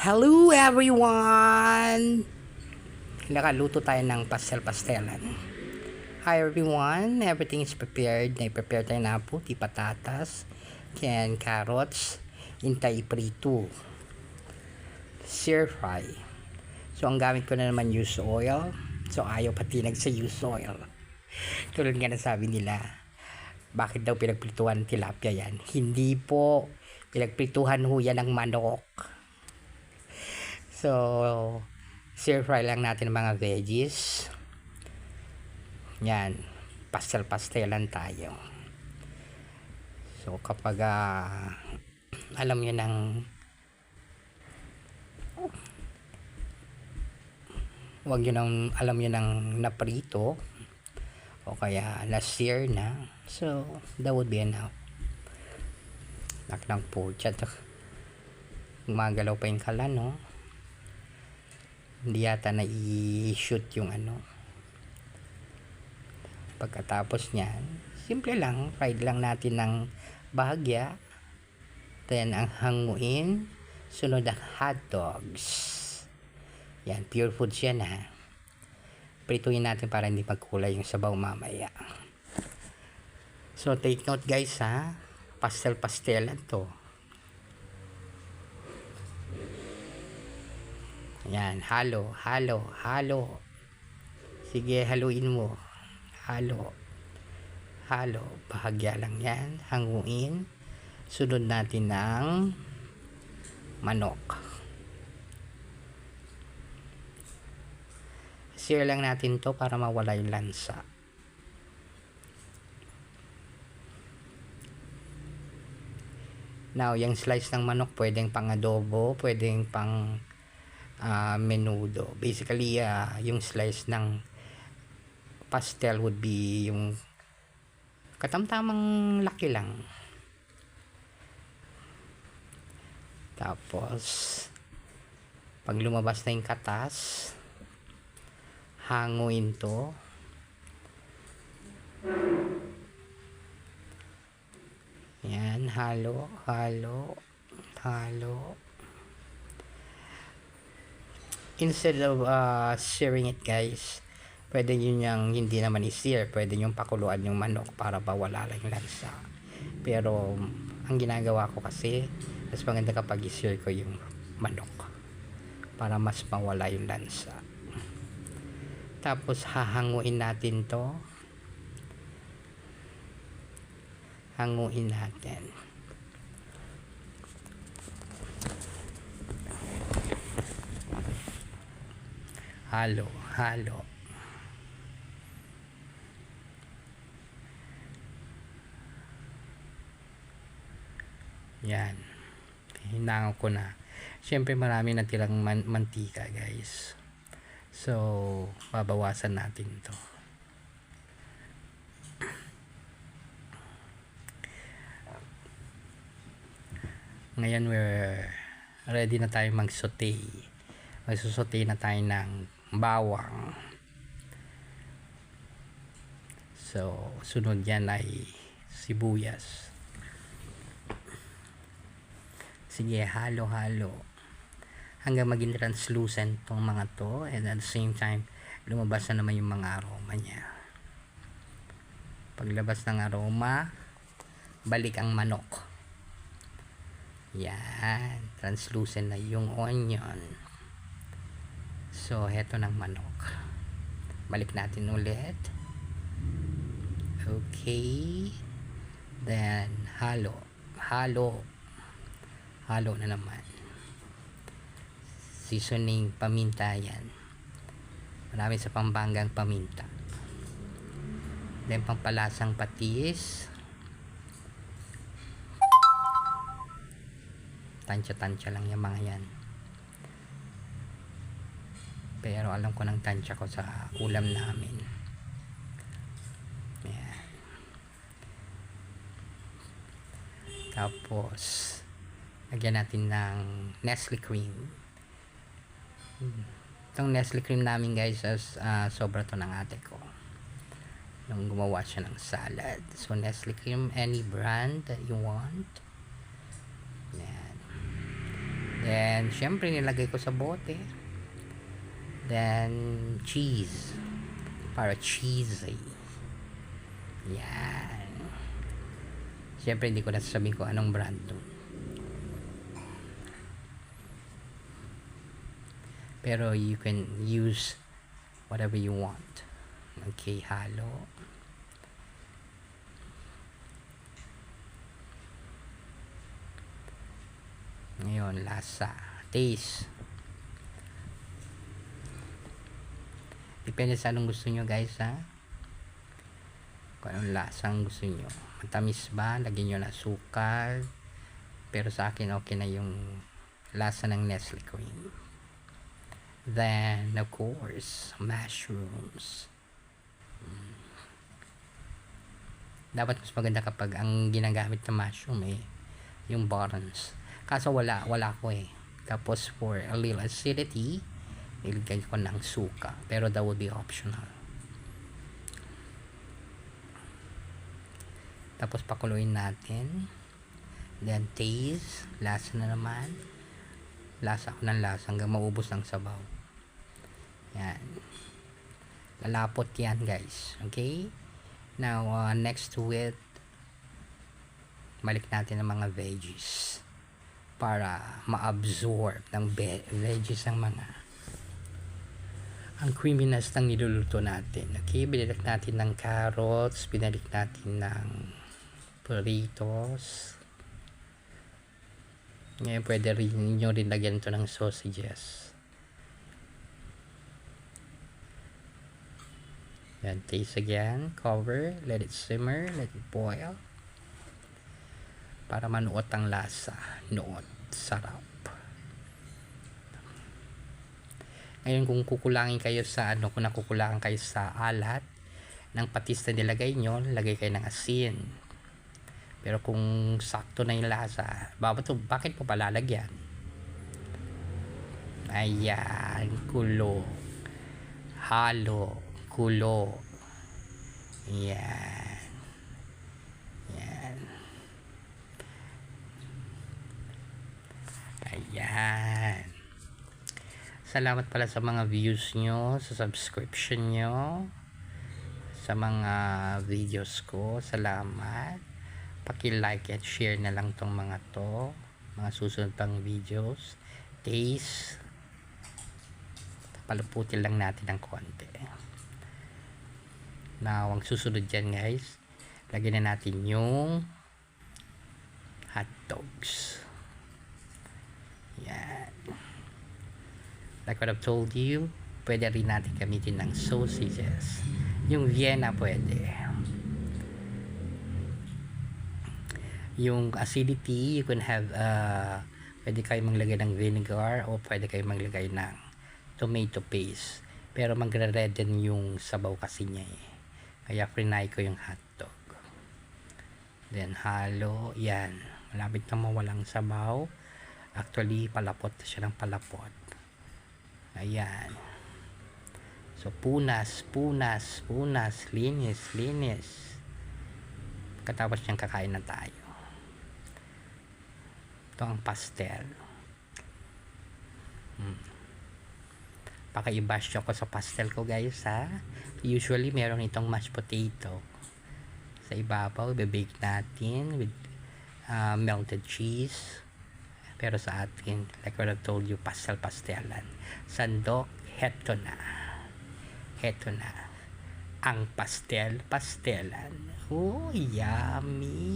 Hello everyone! Nakaluto tayo ng pastel-pastelan. Hi everyone! Everything is prepared. Nai-prepare tayo na puti, patatas, canned carrots, intay prito, stir fry. So ang gamit ko na naman used oil. So ayaw patinag sa used oil. Tulad nga na sabi nila, bakit daw pinagprituhan ng tilapia yan? Hindi po. Pinagprituhan ho yan ng manok. So, stir fry lang natin mga veggies. Yan. Pastel-pastelan tayo. So, kapag alam nyo ng wag nyo nang alam nyo ng naprito o kaya na-sear na. So, that would be enough. Naknang po dyan. Gumagalaw pa yung kalan, no? Hindi yata na i-shoot yung ano. Pagkatapos niyan, simple lang, fried lang natin ng bahagya. Then ang hanguin, sunod ang hot dogs. Yan, pure foods yan ha. Prituin natin para hindi magkulay yung sabaw mamaya. So take note guys ha, pastel-pastelan to. Yan, halo. Sige, haluin mo. Halo. Bahagya lang yan. Hanguin. Sunod natin ng manok. Sear lang natin to para mawala yung lansa. Now, yung slice ng manok, pwedeng pang adobo, pwedeng pang menudo. Basically, yung slice ng pastel would be yung katamtamang laki lang. Tapos, pag lumabas na yung katas, hanguin to. Yan, halo. Instead of searing it guys, pwede nyo niyang hindi naman i-sear, pwede nyo pakuluan yung manok para bawala lang yung lansa. Pero ang ginagawa ko kasi, mas maganda kapag i-sear ko yung manok para mas mawala yung lansa. Tapos hahanguin natin to. Hanguin natin. Halo. Yan. Hinango ko na. Siyempre marami na tirang mantika guys. So, babawasan natin to. Ngayon we're ready na tayo mag-saute. Magsusaute na tayo ng bawang. So, sunod yan ay sibuyas. Sige, halo hanggang maging translucent tong mga to, and at the same time lumabas na naman yung mga aroma niya. Paglabas ng aroma, balik ang manok. Yan, translucent na yung onion. So, heto ng manok. Balik natin ulit. Okay. Then, halo na naman. Seasoning, paminta yan. Marami sa Pambangang paminta. Then, pampalasang patis. Tansya lang yung mga yan. Pero alam ko ng tansya ko sa ulam namin. Ayan. Tapos, lagyan natin ng Nestle cream. Itong Nestle cream namin guys, sobra to ng ate ko nung gumawa siya ng salad. So, Nestle cream, any brand that you want. Ayan. Then, Then, syempre, nilagay ko sa bote. Then, cheese. Para cheesy. Yan. Syempre, hindi ko nasasabihin ko anong brand dun. Pero, you can use whatever you want. Okay, halo. Ngayon, lasa. Taste. Depende sa anong gusto nyo, guys, ha? Kung anong lasang gusto nyo. Matamis ba? Lagyan nyo na asukal. Pero sa akin, okay na yung lasa ng Nestle cream. Then, of course, mushrooms. Dapat mas maganda kapag ang ginagamit na mushroom yung buttons. Kaso wala ko Tapos for a little acidity, nilagay ko ng suka. Pero that would be optional. Tapos pakuluin natin. Then taste. Lasa na naman. Lasa ko ng lasa hanggang maubos ng sabaw. Yan. Lalapot yan, guys. Okay? Now, next to it, balik natin ang mga veggies para ma-absorb ng veggies ang creaminess ng niluluto natin. Okay? Binalik natin ng carrots, binalik natin ng burritos. Ngayon, pwede rin nyo rin lagyan ito ng sausages. Yan, taste again, cover, let it simmer, let it boil. Para manuot ang lasa. Nuot, sarap. Ngayon, kung kukulangin kayo sa kung nakukulangan kayo sa alat ng patis na nilagay nyo, lagay kayo ng asin. Pero kung sakto na yung lasa, bakit po palalagyan? Ayan, kulo. Halo. Kulo. Yan. Yan. Ayan. Salamat pala sa mga views nyo, sa subscription nyo, sa mga videos ko. Salamat. Paki-like and share na lang tong mga mga susunod pang videos. Taste. Paluputin lang natin ng konti. Now, ang susunod dyan, guys, lagyan na natin yung hot dogs. Yan. Like what I've told you, pwede rin natin gamitin ng sausages. Yung Vienna pwede. Yung acidity, you can have, pwede kayo maglagay ng vinegar o pwede kayo maglagay ng tomato paste. Pero magre-redden yung sabaw kasi niya Kaya frinay ko yung hotdog. Then halo, yan. Malapit na mawalang sabaw. Actually, palapot na siya ng palapot. Ayan. So, punas. Linis. Katapos niyang kakain na tayo. Ito ang pastel. Paka-i-bash ako sa pastel ko, guys, ha. Usually meron itong mashed potato sa ibabaw. Bake natin with melted cheese. Pero sa atin, like what I told you, pastelan. Sandok, heto na ang pastelan. Oh, yummy.